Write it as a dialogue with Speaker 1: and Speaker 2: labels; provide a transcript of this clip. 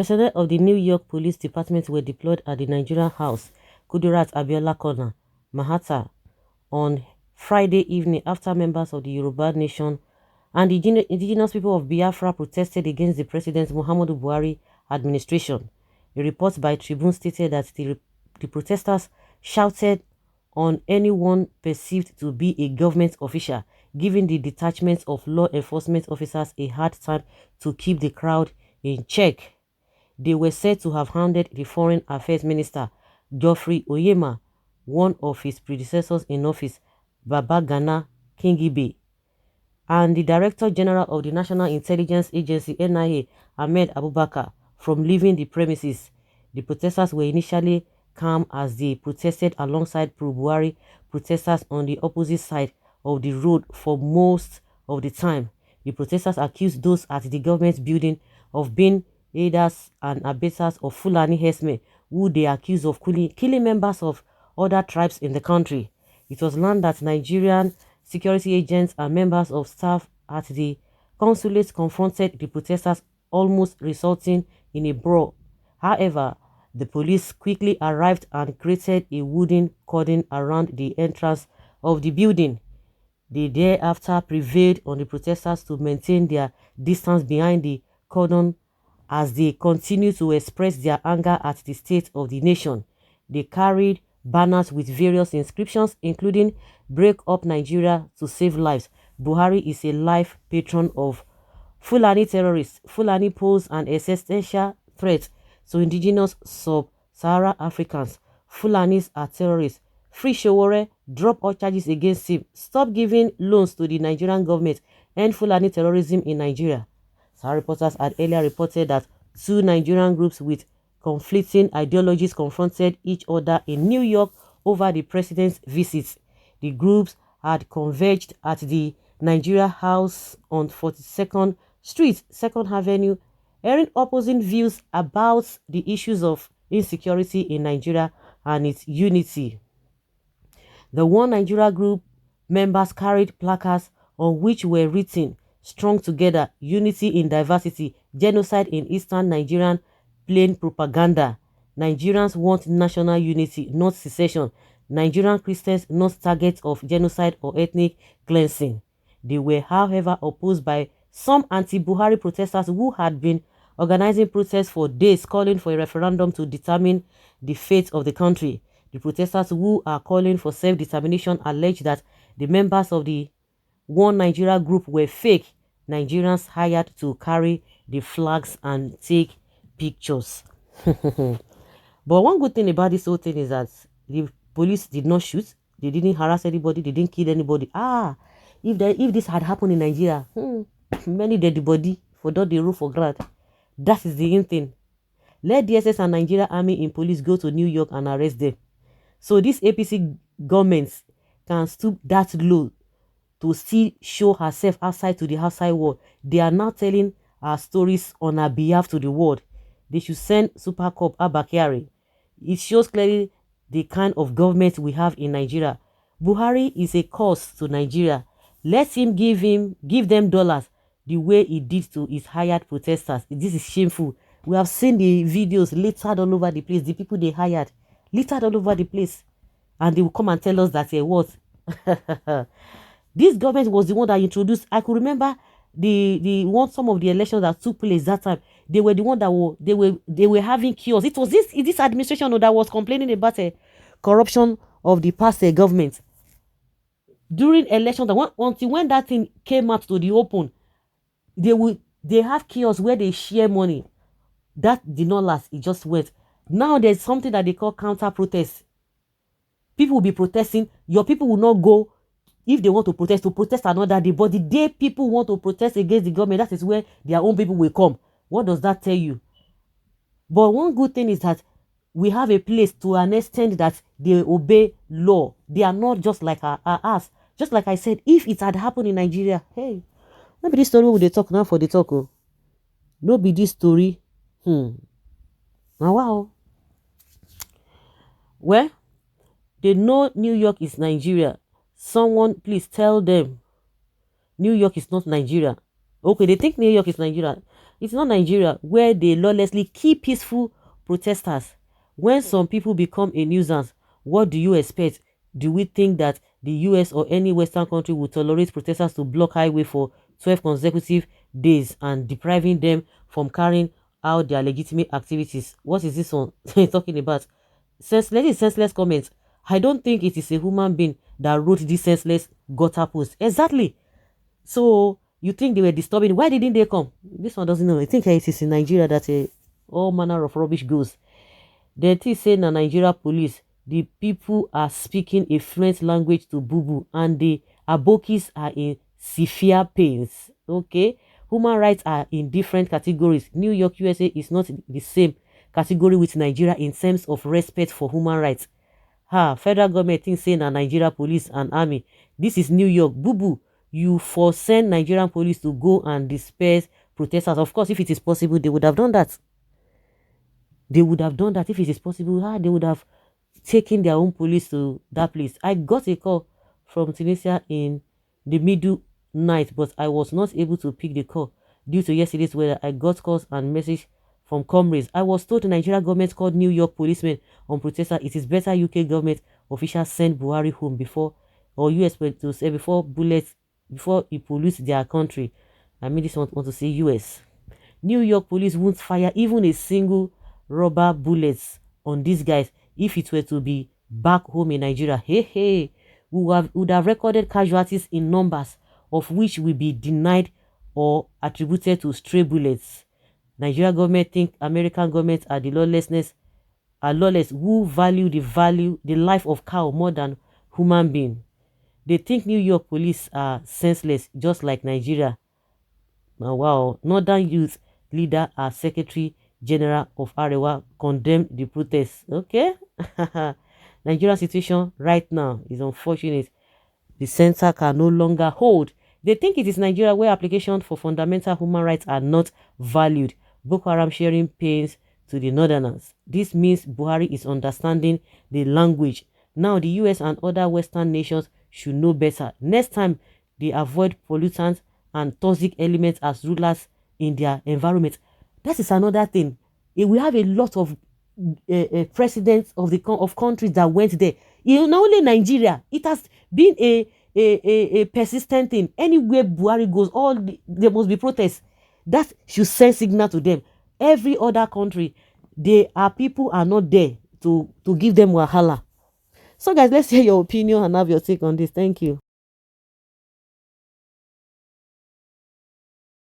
Speaker 1: Personnel of the New York Police Department were deployed at the Nigerian House, Kudirat Abiola Corner, Manhattan, on Friday evening after members of the Yoruba Nation and the indigenous people of Biafra protested against the President Muhammadu Buhari administration. A report by Tribune stated that the protesters shouted on anyone perceived to be a government official, giving the detachment of law enforcement officers a hard time to keep the crowd in check. They were said to have handed the Foreign Affairs Minister, Geoffrey Oyema, one of his predecessors in office, Babagana Kingibe, and the Director General of the National Intelligence Agency, NIA, Ahmed Abubakar, from leaving the premises. The protesters were initially calm as they protested alongside pro-Buhari protesters on the opposite side of the road for most of the time. The protesters accused those at the government building of being aiders and abettors of Fulani herdsmen, who they accused of killing members of other tribes in the country. It was learned that Nigerian security agents and members of staff at the consulate confronted the protesters, almost resulting in a brawl. However, the police quickly arrived and created a wooden cordon around the entrance of the building. They thereafter prevailed on the protesters to maintain their distance behind the cordon as they continued to express their anger at the state of the nation. They carried banners with various inscriptions, including "Break up Nigeria to save lives. Buhari is a life patron of Fulani terrorists. Fulani pose an existential threat to indigenous sub-Saharan Africans. Fulanis are terrorists. Free Showore, drop all charges against him. Stop giving loans to the Nigerian government. End Fulani terrorism in Nigeria." Some reporters had earlier reported that two Nigerian groups with conflicting ideologies confronted each other in New York over the president's visits. The groups had converged at the Nigeria House on 42nd Street, 2nd Avenue, airing opposing views about the issues of insecurity in Nigeria and its unity. The One Nigeria group members carried placards on which were written "Strong Together, Unity in Diversity, Genocide in Eastern Nigerian Plain Propaganda. Nigerians want national unity, not secession. Nigerian Christians not targets of genocide or ethnic cleansing." They were, however, opposed by some anti-Buhari protesters who had been organizing protests for days calling for a referendum to determine the fate of the country. The protesters, who are calling for self-determination, allege that the members of the One Nigeria group were fake Nigerians hired to carry the flags and take pictures. But one good thing about this whole thing is that the police did not shoot, they didn't harass anybody, they didn't kill anybody. If this had happened in Nigeria, many dead body for that they rule for ground. That is the thing. Let DSS and Nigeria Army in police go to New York and arrest them. So this APC government can stoop that low to still show herself outside to the outside world. They are now telling our stories on our behalf to the world. They should send Super Cop Abakari. It shows clearly the kind of government we have in Nigeria. Buhari is a curse to Nigeria. Let him give them dollars the way he did to his hired protesters. This is shameful. We have seen the videos littered all over the place. The people they hired littered all over the place, and they will come and tell us that what this government was the one that introduced. I could remember some of the elections that took place that time. They were the one that they were having chaos. It was this administration that was complaining about corruption of the past government during elections. Until when that thing came out to the open, they have chaos where they share money. That did not last. It just went. Now there's something that they call counter protest. People will be protesting. Your people will not go. If they want to protest another day, but the day people want to protest against the government, that is where their own people will come. What does that tell you? But one good thing is that we have a place to an extent that they obey law. They are not just like us. Just like I said, if it had happened in Nigeria, hey, maybe this story will they talk now for the talk. Oh. No be this story. Now wow. Well, they know New York is Nigeria. Someone please tell them New York is not Nigeria. Okay, they think New York is Nigeria. It's not Nigeria where they lawlessly kill peaceful protesters. When some people become a nuisance, what do you expect? Do we think that the US or any Western country will tolerate protesters to block highway for 12 consecutive days and depriving them from carrying out their legitimate activities? What is this one talking about? Senseless comments. I don't think it is a human being that wrote this senseless gutter post. Exactly. So you think they were disturbing? Why didn't they come? This one doesn't know. I think it is in Nigeria that all manner of rubbish goes. They think say na Nigeria police, the people are speaking a fluent language to Bubu and the Abokis are in severe pains. Okay? Human rights are in different categories. New York, USA is not the same category with Nigeria in terms of respect for human rights. Federal government thinks saying na Nigeria police and army. This is New York. Bubu, you for send Nigerian police to go and disperse protesters. Of course, if it is possible, they would have done that. They would have done that if it is possible. They would have taken their own police to that place. I got a call from Tunisia in the middle night, but I was not able to pick the call due to yesterday's weather. I got calls and message from comrades. I was told the Nigerian government called New York policemen on protester. It is better UK government officials send Buhari home before, or US to say before he pollutes their country. I mean, this one want to say US. New York police won't fire even a single rubber bullets on these guys if it were to be back home in Nigeria. We would have recorded casualties in numbers of which will be denied or attributed to stray bullets. Nigeria government think American government are lawless who value the life of cow more than human being. They think New York police are senseless just like Nigeria. Now, wow, Northern Youth leader as Secretary General of Arewa condemned the protests. Okay. Nigerian situation right now is unfortunate. The center can no longer hold. They think it is Nigeria where applications for fundamental human rights are not valued. Boko Haram sharing pains to the northerners. This means Buhari is understanding the language. Now the US and other Western nations should know better. Next time they avoid pollutants and toxic elements as rulers in their environment. That is another thing. We have a lot of presidents of countries that went there. Not only Nigeria, it has been a persistent thing. Anywhere Buhari goes, there must be protests. That should send signal to them. Every other country, people are not there to give them wahala. So guys, let's hear your opinion and have your take on this. Thank you.